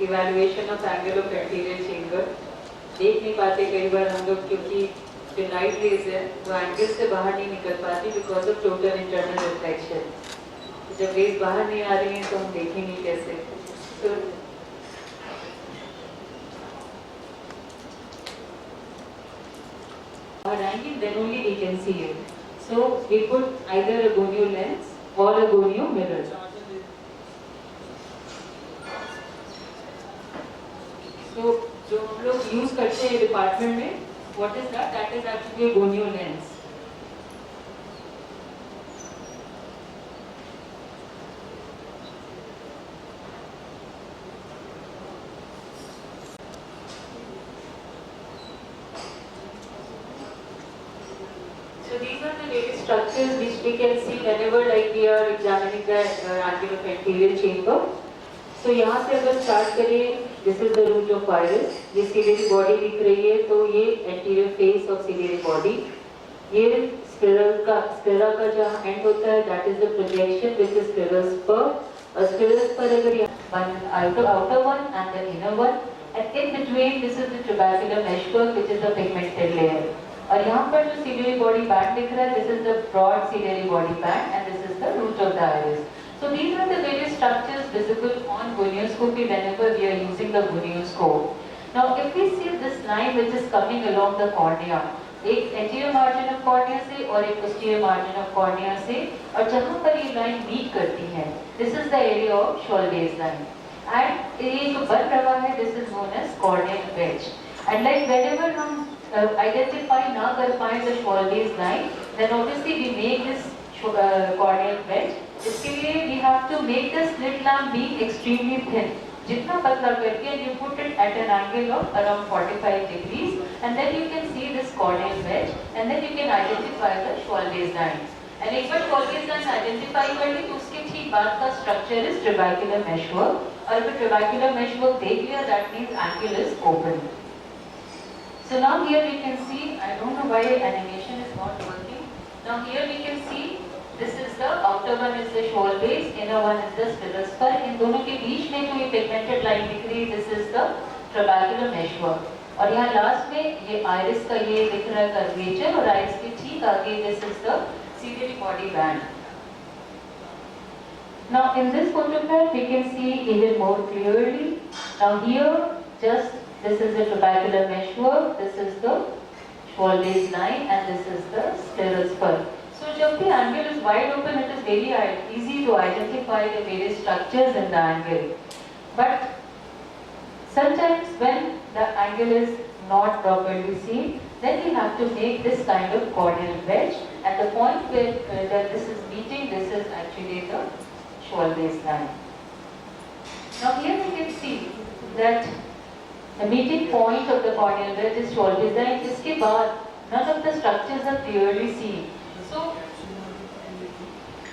Evaluation of angle of anterior chamber. देख नहीं पाते कई बार हम लोग क्योंकि जो लाइट रेज है वो एंगल से बाहर नहीं निकल पाती because of total internal reflection. जब रेज बाहर नहीं आ रही है तो हम देखेंगे कैसे। तो आएंगे then only we can see it. So we put either a gonio lens or a gonio mirror. So जो हम लोग यूज करते हैं डिपार्टमेंट में, what is that? That is actually a gonio lens. So these are the various structures which we can see whenever like we are examining the angle of anterior chamber. So यहाँ से अगर start करें, this is the root of iris. ये ciliary body दिख रही है तो ये anterior face of ciliary body. ये sclera का जहाँ end होता है, that is the projection which is scleral spur. और scleral spur अगर one outer one and the inner one, and in between this is the trabecular meshwork which is the pigmented layer. और यहाँ पर जो ciliary body band दिख रहा है, this is the broad ciliary body band and this is the root of the iris. So these are the various structures visible on gonioscopy whenever we are using the gonioscope. Now if we see this line which is coming along the cornea, एक anterior margin of cornea से और एक posterior margin of cornea से, और जहाँ पर ये line meet करती है, this is the area of Schwalbe's line. And ये जो बन रहा है, this is known as corneal wedge. And like whenever हम identify ना कर पाए the Schwalbe's line, then obviously we make this corneal wedge. इसके लिए we have to make the slit lamp be extremely thin. जितना पतला करके you put it at an angle of around 45 degrees, and then you can see this corneal wedge, and then you can identify the Schwalbe's line. And एक बार Schwalbe's line identify कर ली तो उसके ठीक बाद का structure is trabecular meshwork. और अगर trabecular meshwork देख लिया, that means angle is open. So now here we can see, I don't know why animation is not working. Now here we can see, this is the outer one is the Schwalbe's, inner one is the scleral spur. इन दोनों के बीच में जो ये pigmented line दिख रही है, this is the trabecular meshwork. और यहाँ लास्ट में ये iris का ये दिख रहा है curvature, और iris के ठीक आगे this is the ciliary body band. Now in this photograph we can see even more clearly. Now here just this is the trabecular meshwork, this is the Schwalbe's line, and this is the scleral spur. So जब the angle is wide open, it is very easy to identify the various structures in the angle. But sometimes when the angle is not properly seen, then we have to make this kind of corneal wedge. At the point where this is meeting, this is actually the Schwalbe's line. Now here we can see that the meeting point of the corneal wedge is Schwalbe's line. इसके बाद none of the structures are clearly seen. So,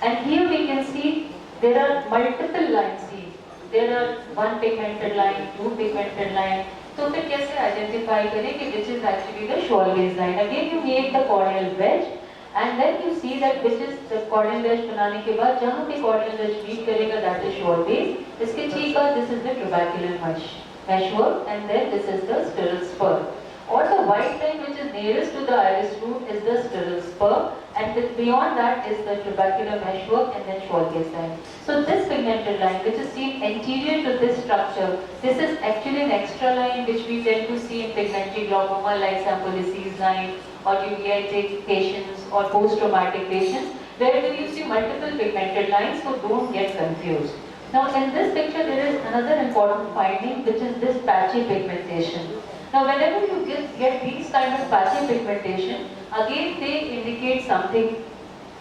and here we can see there are multiple lines seen. There are one pigmented line, two pigmented line. तो फिर कैसे identify करें कि which is actually the Schwalbe's line? Again you make the corneal wedge, and then you see that which is the corneal wedge बनाने के बाद जहाँ पे corneal wedge meet करेगा, that is Schwalbe's. इसके ठीक बाद this is the trabecular meshwork, and then this is the scleral spur. Or the white line which is nearest to the iris root is the scleral spur, and beyond that is the trabecular meshwork and then Schwalbe's line. So this pigmented line which is seen anterior to this structure, this is actually an extra line which we tend to see in pigmentary glaucoma like Sampolicis line or uveitic patients or post-traumatic patients, where you see multiple pigmented lines, so don't get confused. Now in this picture there is another important finding which is this patchy pigmentation. Now whenever you get these kind of patchy pigmentation, again they indicate something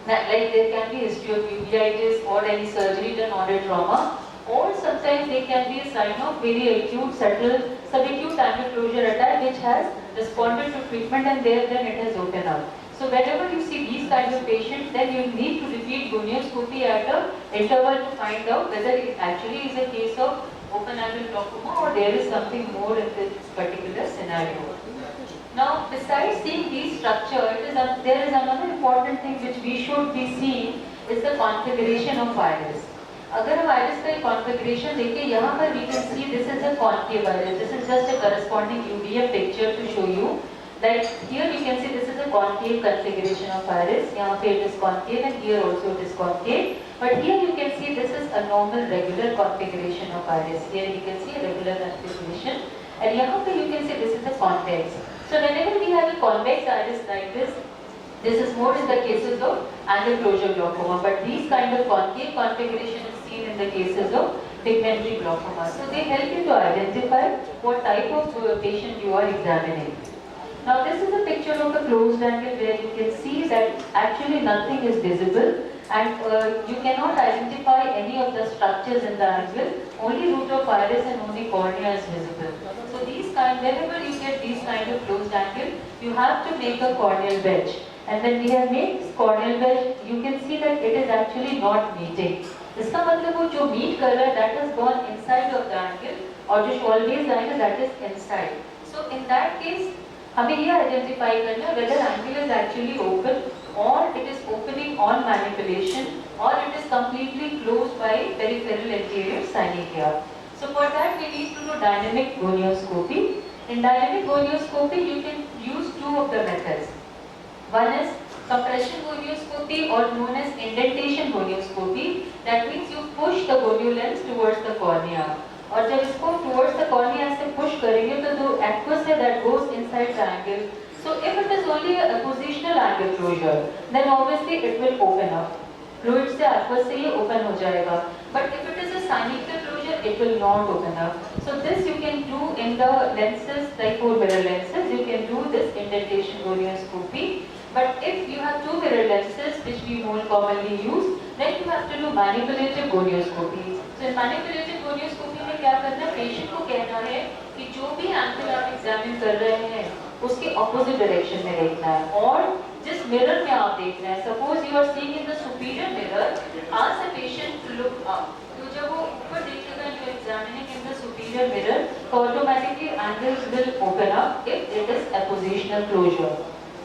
that like there can be history of uveitis or any surgery done on a trauma, or sometimes they can be a sign of very acute subtle subacute angle closure attack which has responded to treatment and then it has opened up. So whenever you see these kinds of patients, then you need to repeat gonioscopy at an interval to find out whether it actually is a case of open angle glaucoma or there is something more in this particular scenario. Now, besides seeing these structures, there is another important thing which we should be seeing is the configuration of iris. अगर हम iris का configuration देखें, यहाँ पर we can see this is a concave iris. This is just a corresponding UVF picture to show you that here you can see this is a concave configuration of iris. यहाँ पे it is concave and here also it is concave. But here you can see this is a normal regular configuration of iris. Here you can see a regular configuration, and यहाँ पे you can see this is a convex. So whenever we have a convex iris like this is more in the cases of angle closure glaucoma, but these kind of concave configuration is seen in the cases of pigmentary glaucoma. So they help you to identify what type of patient you are examining. Now this is a picture of a closed angle where you can see that actually nothing is visible, and you cannot identify any of the structures in the angle, only root of iris and only cornea is visible. So whenever you get these kind of closed angle, you have to make a corneal wedge. And when we have made corneal wedge, you can see that it is actually not meeting. इसका मतलब वो जो meet कर रहा है, that has gone inside of the angle, और जो short base angle that is inside. So in that case, हमें ये identify करना whether angle is actually open or it is opening on manipulation or it is completely closed by peripheral anterior synechia. So for that we need to do dynamic gonioscopy. In dynamic gonioscopy, you can use two of the methods. One is compression gonioscopy or known as indentation gonioscopy. That means you push the gonio lens towards the cornea. और जब इसको towards the cornea से push करेंगे तो जो aqueous है that goes inside the angle. So if it is only a positional angle closure, then obviously it will open up. Fluid से aqueous से ये open हो जाएगा. But if it is a synechial closure, it will not open up. So this you can do in the lenses like 4 mirror lenses. You can do this indentation gonioscopy. But if you have 2 mirror lenses, which we more commonly use, then you have to do manipulative gonioscopy. So in manipulative gonioscopy में क्या करना है? Patient को कहना है कि जो भी angle आप examine कर रहे हैं, उसके opposite direction में देखना है. और जिस mirror में आप देख रहे हैं, suppose you are seeing in the superior mirror, ask the patient to look up. तो जब वो ऊपर देखेगा, you are examining in the superior mirror, so automatically angles will open up if it is appositional closure.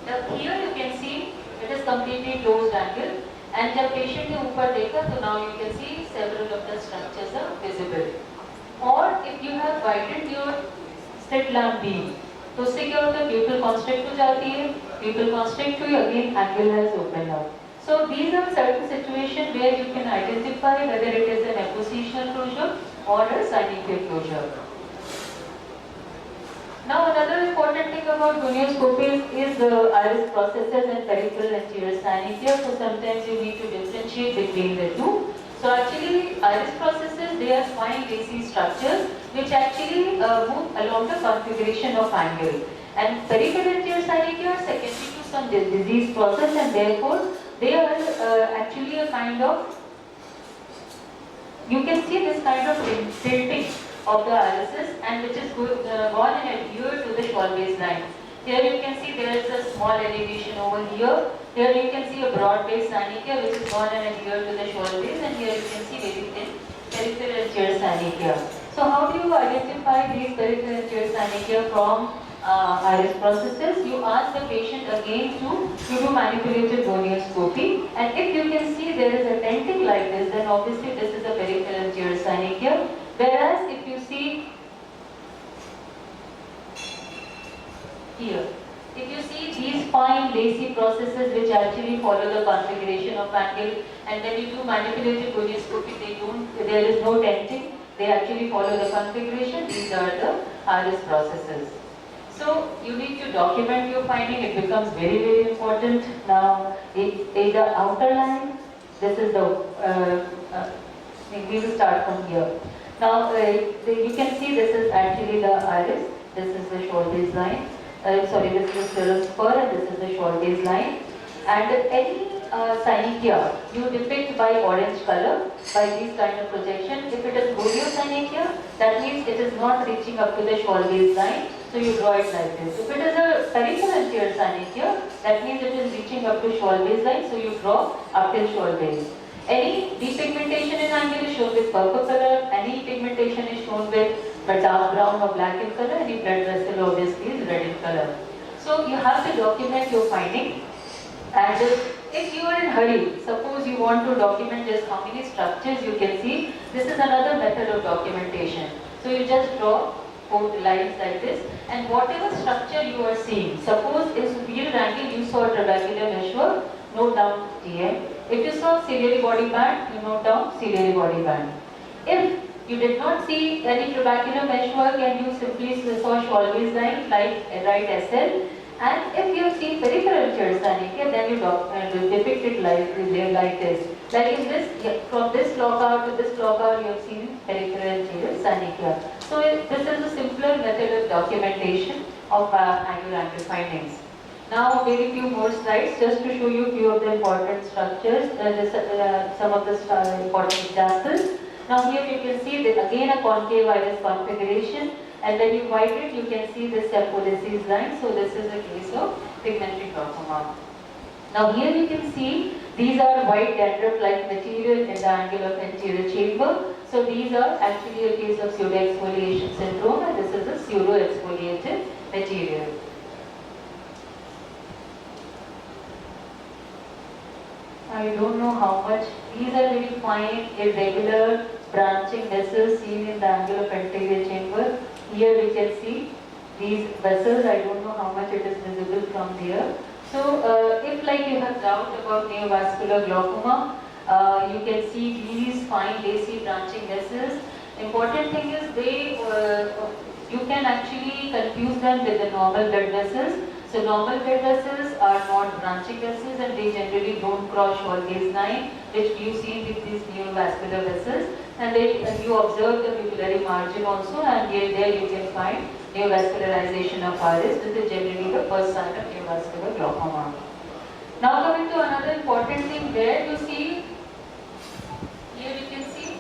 Now here you can see it is completely closed angle, and जब patient ने ऊपर देखा तो now you can see several of the structures are visible. Or if you have widened your slit lamp beam, तो उससे क्या होता है? Pupil constrict हो जाती है. Pupil constrict हुई, again angle has opened up. So these are certain situations where you can identify whether it is an appositional closure or a synechial closure. Now another important thing about gonioscopy is iris processes and peripheral anterior synechia. So sometimes you need to differentiate between the two. So actually iris processes, they are fine lacy structures which actually move along the configuration of angle. And peripheral anterior synechia are secondary to some disease process, and therefore they are actually a kind of, you can see this kind of tilting of the irises, and which is gone and adhered to the short base line. Here you can see there is a small elevation over here. Here you can see a broad base synechia which is gone and adhered to the short base, and here you can see very thin peripheral anterior synechia. So how do you identify these peripheral anterior synechia from iris processes? You ask the patient again to do manipulative gonioscopy, and if you can see there is a tenting like this, then obviously this is a peripheral anterior synechia. Whereas if you see here, if you see these fine lacy processes which actually follow the configuration of angle, and then you do manipulative gonioscopy, there is no tenting, they actually follow the configuration. These are the iris processes. So you need to document your finding. It becomes very, very important. Now in the outer line, this is the we will start from here. Now you can see this is actually the iris, this is the short base line, sorry, this is the scleral spur, and this is the short base line. And any synechia you depict by orange color, by this kind of projection. If it is goniosynechia, that means it is not reaching up to the short base line, so you draw it like this. If it is a peripheral anterior synechia, that means it is reaching up to short base line, so you draw up till short base. Any depigmentation in angle is shown with purple color, any pigmentation is shown with the dark brown or black in color, any blood vessel obviously is red in color. So you have to document your finding, and if you are in hurry, suppose you want to document just how many structures you can see, this is another method of documentation. So you just draw 4 lines like this, and whatever structure you are seeing, suppose in superior angle you saw trabecular meshwork, note down TM. If you saw ciliary body band, you note down ciliary body band. If you did not see any trabecular meshwork and you simply saw Schwalbe's line, like write SL. And if you have seen peripheral tear synechia, then you depict it like this. Like in this, from this lockout to this lockout, you have seen peripheral tear synechia. So this is a simpler method of documentation of angular findings. Now, very few more slides just to show you few of the important structures, some of the important examples. Now here you can see that again a concave iris configuration, and when you widen it you can see this apolysis line. So this is a case of pigmentary glaucoma. Now here you can see these are white dandruff-like material in the angle of anterior chamber. So these are actually a case of pseudo-exfoliation syndrome, and this is a pseudo-exfoliated material. I don't know how much. These are very fine, irregular, branching vessels seen in the angle of anterior chamber. Here we can see these vessels. I don't know how much it is visible from there. So, if like you have doubt about neovascular glaucoma, you can see these fine lacy branching vessels. Important thing is you can actually confuse them with the normal blood vessels. So normal blood vessels are not branching vessels and they generally don't cross Schwalbe's line, which you see with these neovascular vessels. And then you observe the pupillary margin also, and there you can find neovascularization of iris. This is generally the first sign of neovascular glaucoma. Now coming to another important thing, where you see, here you can see,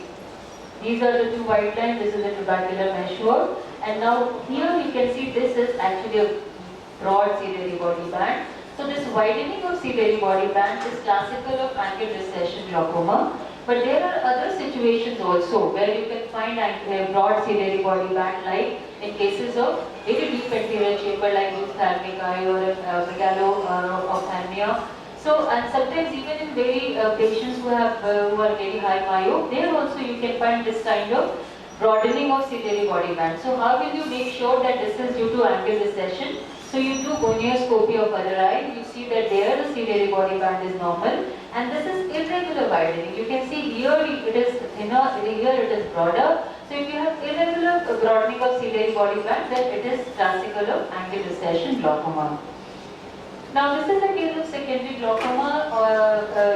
these are the two white lines, this is the trabecular meshwork. And now here you can see this is actually a broad ciliary body band. So this widening of ciliary body band is classical of angle recession glaucoma. But there are other situations also where you can find a broad ciliary body band, like in cases of very deep anterior chamber like ophthalmic eye or megalo-ophthalmia. So, and sometimes even in very patients who are very high myope, there also you can find this kind of broadening of ciliary body band. So how will you make sure that this is due to angle recession? So you do gonioscopy of other eye, you see that there the ciliary body band is normal, and this is irregular widening. You can see here it is thinner, here it is broader. So if you have irregular broadening of ciliary body band, then it is classical of angle recession glaucoma. Now this is a case of secondary glaucoma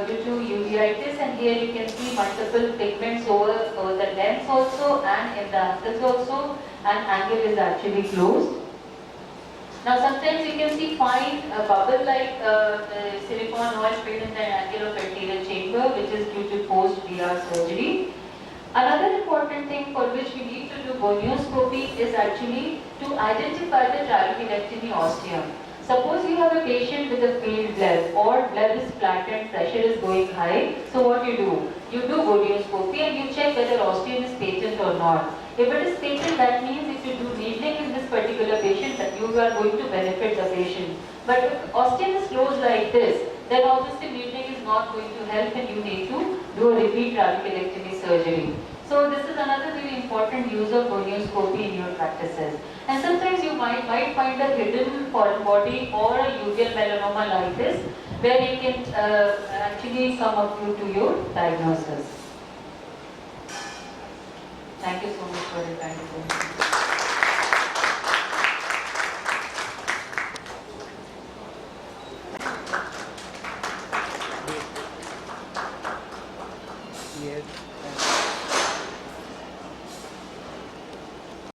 due to uveitis, and here you can see multiple pigments over the lens also and in the ankles also, and angle is actually closed. Now sometimes you can see fine bubble-like silicone oil filled in the angle of anterior chamber, which is due to post-VR surgery. Another important thing for which we need to do gonioscopy is actually to identify the trabeculectomy ostium. Suppose you have a patient with a failed bleb or bleb is flattened, pressure is going high. So what you do? You do gonioscopy and you check whether ostium is patent or not. If it is patent, that means if you do needling in this particular patient, that you are going to benefit the patient. But if ostium is closed like this, then obviously needling is not going to help and you need to do a repeat trabeculectomy surgery. So this is another very important use of gonioscopy in your practices. And sometimes you might find a hidden foreign body or a uveal melanoma like this, where you can actually come up to your diagnosis. Thank you so much for your time. Yes.